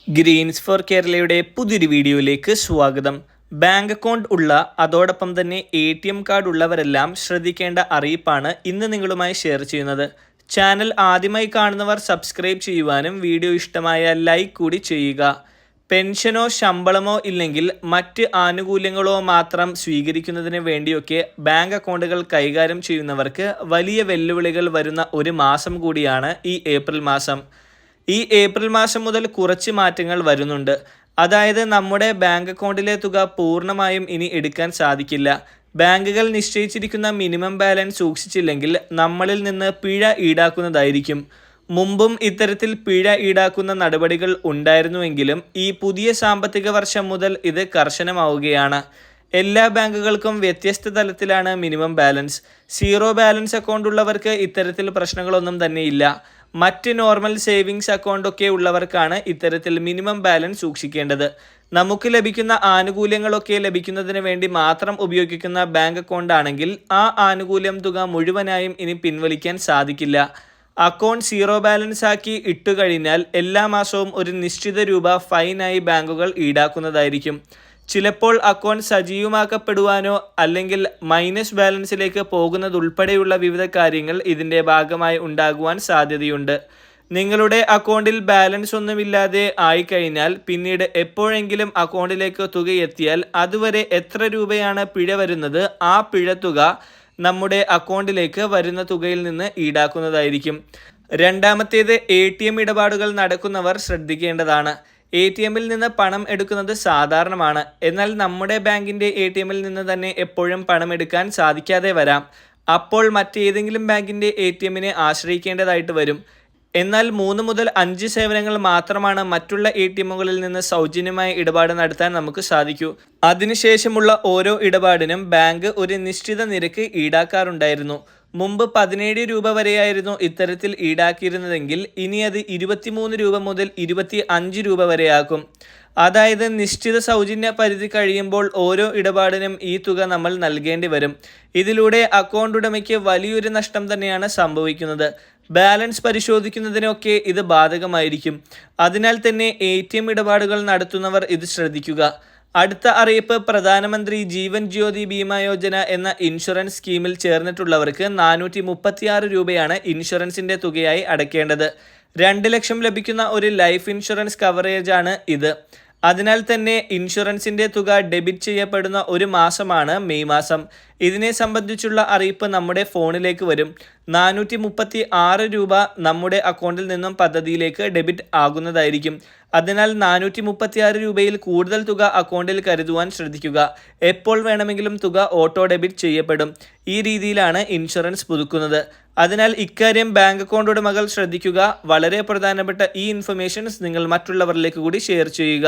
Green's four കേരളയുടെ പുതിയൊരു വീഡിയോയിലേക്ക് സ്വാഗതം. ബാങ്ക് അക്കൗണ്ട് ഉള്ള അതോടൊപ്പം തന്നെ ATM കാർഡ് ഉള്ളവരെല്ലാം ശ്രദ്ധിക്കേണ്ട അറിയിപ്പാണ് ഇന്ന് നിങ്ങളുമായി ഷെയർ ചെയ്യുന്നത്. ചാനൽ ആദ്യമായി കാണുന്നവർ സബ്സ്ക്രൈബ് ചെയ്യുവാനും വീഡിയോ ഇഷ്ടമായ ലൈക്ക് കൂടി ചെയ്യുക. പെൻഷനോ ശമ്പളമോ ഇല്ലെങ്കിൽ മറ്റ് ആനുകൂല്യങ്ങളോ മാത്രം സ്വീകരിക്കുന്നതിന് വേണ്ടിയൊക്കെ ബാങ്ക് അക്കൗണ്ടുകൾ കൈകാര്യം ചെയ്യുന്നവർക്ക് വലിയ വെല്ലുവിളികൾ വരുന്ന ഒരു മാസം കൂടിയാണ് ഈ ഏപ്രിൽ മാസം. ഈ ഏപ്രിൽ മാസം മുതൽ കുറച്ച് മാറ്റങ്ങൾ വരുന്നുണ്ട്. അതായത് നമ്മുടെ ബാങ്ക് അക്കൗണ്ടിലെ തുക പൂർണ്ണമായും ഇനി എടുക്കാൻ സാധിക്കില്ല. ബാങ്കുകൾ നിശ്ചയിച്ചിരിക്കുന്ന മിനിമം ബാലൻസ് സൂക്ഷിച്ചില്ലെങ്കിൽ നമ്മളിൽ നിന്ന് പിഴ ഈടാക്കുന്നതായിരിക്കും. മുമ്പും ഇത്തരത്തിൽ പിഴ ഈടാക്കുന്ന നടപടികൾ ഉണ്ടായിരുന്നുവെങ്കിലും ഈ പുതിയ സാമ്പത്തിക വർഷം മുതൽ ഇത് കർശനമാവുകയാണ്. എല്ലാ ബാങ്കുകൾക്കും വ്യത്യസ്ത തലത്തിലാണ് minimum balance. Zero balance account ഉള്ളവർക്ക് ഇത്തരത്തിൽ പ്രശ്നങ്ങളൊന്നും തന്നെയില്ല. മറ്റ് നോർമൽ സേവിങ്സ് അക്കൗണ്ടൊക്കെ ഉള്ളവർക്കാണ് ഇത്തരത്തിൽ മിനിമം ബാലൻസ് സൂക്ഷിക്കേണ്ടത്. നമുക്ക് ലഭിക്കുന്ന ആനുകൂല്യങ്ങളൊക്കെ ലഭിക്കുന്നതിന് വേണ്ടി മാത്രം ഉപയോഗിക്കുന്ന ബാങ്ക് അക്കൗണ്ട് ആണെങ്കിൽ ആ ആനുകൂല്യം തുക മുഴുവനായും ഇനി പിൻവലിക്കാൻ സാധിക്കില്ല. അക്കൗണ്ട് സീറോ ബാലൻസ് ആക്കി ഇട്ടുകഴിഞ്ഞാൽ എല്ലാ മാസവും ഒരു നിശ്ചിത രൂപ ഫൈനായി ബാങ്കുകൾ ഈടാക്കുന്നതായിരിക്കും. ചിലപ്പോൾ അക്കൗണ്ട് സജീവമാക്കപ്പെടുവാനോ അല്ലെങ്കിൽ മൈനസ് ബാലൻസിലേക്ക് പോകുന്നതുൾപ്പെടെയുള്ള വിവിധ കാര്യങ്ങൾ ഇതിൻ്റെ ഭാഗമായി ഉണ്ടാകുവാൻ സാധ്യതയുണ്ട്. നിങ്ങളുടെ അക്കൗണ്ടിൽ ബാലൻസ് ഒന്നുമില്ലാതെ ആയിക്കഴിഞ്ഞാൽ പിന്നീട് എപ്പോഴെങ്കിലും അക്കൗണ്ടിലേക്ക് തുക എത്തിയാൽ അതുവരെ എത്ര രൂപയാണ് പിഴ വരുന്നത്, ആ പിഴത്തുക നമ്മുടെ അക്കൗണ്ടിലേക്ക് വരുന്ന തുകയിൽ നിന്ന് ഈടാക്കുന്നതായിരിക്കും. രണ്ടാമത്തേത് ATM ഇടപാടുകൾ നടക്കുന്നവർ ശ്രദ്ധിക്കേണ്ടതാണ്. ATMിൽ നിന്ന് പണം എടുക്കുന്നത് സാധാരണമാണ്. എന്നാൽ നമ്മുടെ ബാങ്കിൻ്റെ ATMിൽ നിന്ന് തന്നെ എപ്പോഴും പണം എടുക്കാൻ സാധിക്കാതെ വരാം. അപ്പോൾ മറ്റേതെങ്കിലും ബാങ്കിൻ്റെ ATMിനെ ആശ്രയിക്കേണ്ടതായിട്ട് വരും. എന്നാൽ 3 മുതൽ 5 സേവനങ്ങൾ മാത്രമാണ് മറ്റുള്ള ATMകളിൽ നിന്ന് സൗജന്യമായ ഇടപാട് നടത്താൻ നമുക്ക് സാധിക്കൂ. അതിനുശേഷമുള്ള ഓരോ ഇടപാടിനും ബാങ്ക് ഒരു നിശ്ചിത നിരക്ക് ഈടാക്കാറുണ്ടായിരുന്നു. മുമ്പ് 17 രൂപ വരെയായിരുന്നു ഇത്തരത്തിൽ ഈടാക്കിയിരുന്നതെങ്കിൽ ഇനി അത് 23 രൂപ മുതൽ 25 രൂപ വരെയാക്കും. അതായത് നിശ്ചിത സൗജന്യ പരിധി കഴിയുമ്പോൾ ഓരോ ഇടപാടിനും ഈ തുക നമ്മൾ നൽകേണ്ടി വരും. ഇതിലൂടെ അക്കൗണ്ട് ഉടമയ്ക്ക് വലിയൊരു നഷ്ടം തന്നെയാണ് സംഭവിക്കുന്നത്. ബാലൻസ് പരിശോധിക്കുന്നതിനൊക്കെ ഇത് ബാധകമായിരിക്കും. അതിനാൽ തന്നെ ATM ഇടപാടുകൾ നടത്തുന്നവർ ഇത് ശ്രദ്ധിക്കുക. അടുത്ത അറിയിപ്പ്, പ്രധാനമന്ത്രി ജീവൻ ജ്യോതി ബീമാ യോജന എന്ന ഇൻഷുറൻസ് സ്കീമിൽ ചേർന്നിട്ടുള്ളവർക്ക് 436 രൂപയാണ് ഇൻഷുറൻസിൻ്റെ തുകയായി അടയ്ക്കേണ്ടത്. 2 ലക്ഷം ലഭിക്കുന്ന ഒരു ലൈഫ് ഇൻഷുറൻസ് കവറേജാണ് ഇത്. അതിനാൽ തന്നെ ഇൻഷുറൻസിൻ്റെ തുക ഡെബിറ്റ് ചെയ്യപ്പെടുന്ന ഒരു മാസമാണ് മെയ് മാസം. ഇതിനെ സംബന്ധിച്ചുള്ള അറിയിപ്പ് നമ്മുടെ ഫോണിലേക്ക് വരും. 436 രൂപ നമ്മുടെ അക്കൗണ്ടിൽ നിന്നും പദ്ധതിയിലേക്ക് ഡെബിറ്റ് ആകുന്നതായിരിക്കും. അതിനാൽ 436 രൂപയിൽ കൂടുതൽ തുക അക്കൗണ്ടിൽ കരുതുവാൻ ശ്രദ്ധിക്കുക. എപ്പോൾ വേണമെങ്കിലും തുക ഓട്ടോ ഡെബിറ്റ് ചെയ്യപ്പെടും. ഈ രീതിയിലാണ് ഇൻഷുറൻസ് പുതുക്കുന്നത്. അതിനാൽ ഇക്കാര്യം ബാങ്ക് അക്കൗണ്ട് ഉടമകൾ ശ്രദ്ധിക്കുക. വളരെ പ്രധാനപ്പെട്ട ഈ ഇൻഫർമേഷൻസ് നിങ്ങൾ മറ്റുള്ളവരിലേക്ക് കൂടി ഷെയർ ചെയ്യുക.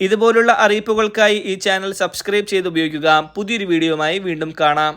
ഇതുപോലുള്ള അറിയിപ്പുകൾക്കായി ഈ ചാനൽ സബ്സ്ക്രൈബ് ചെയ്ത് ഉപയോഗിക്കുക. പുതിയൊരു വീഡിയോയുമായി വീണ്ടും കാണാം.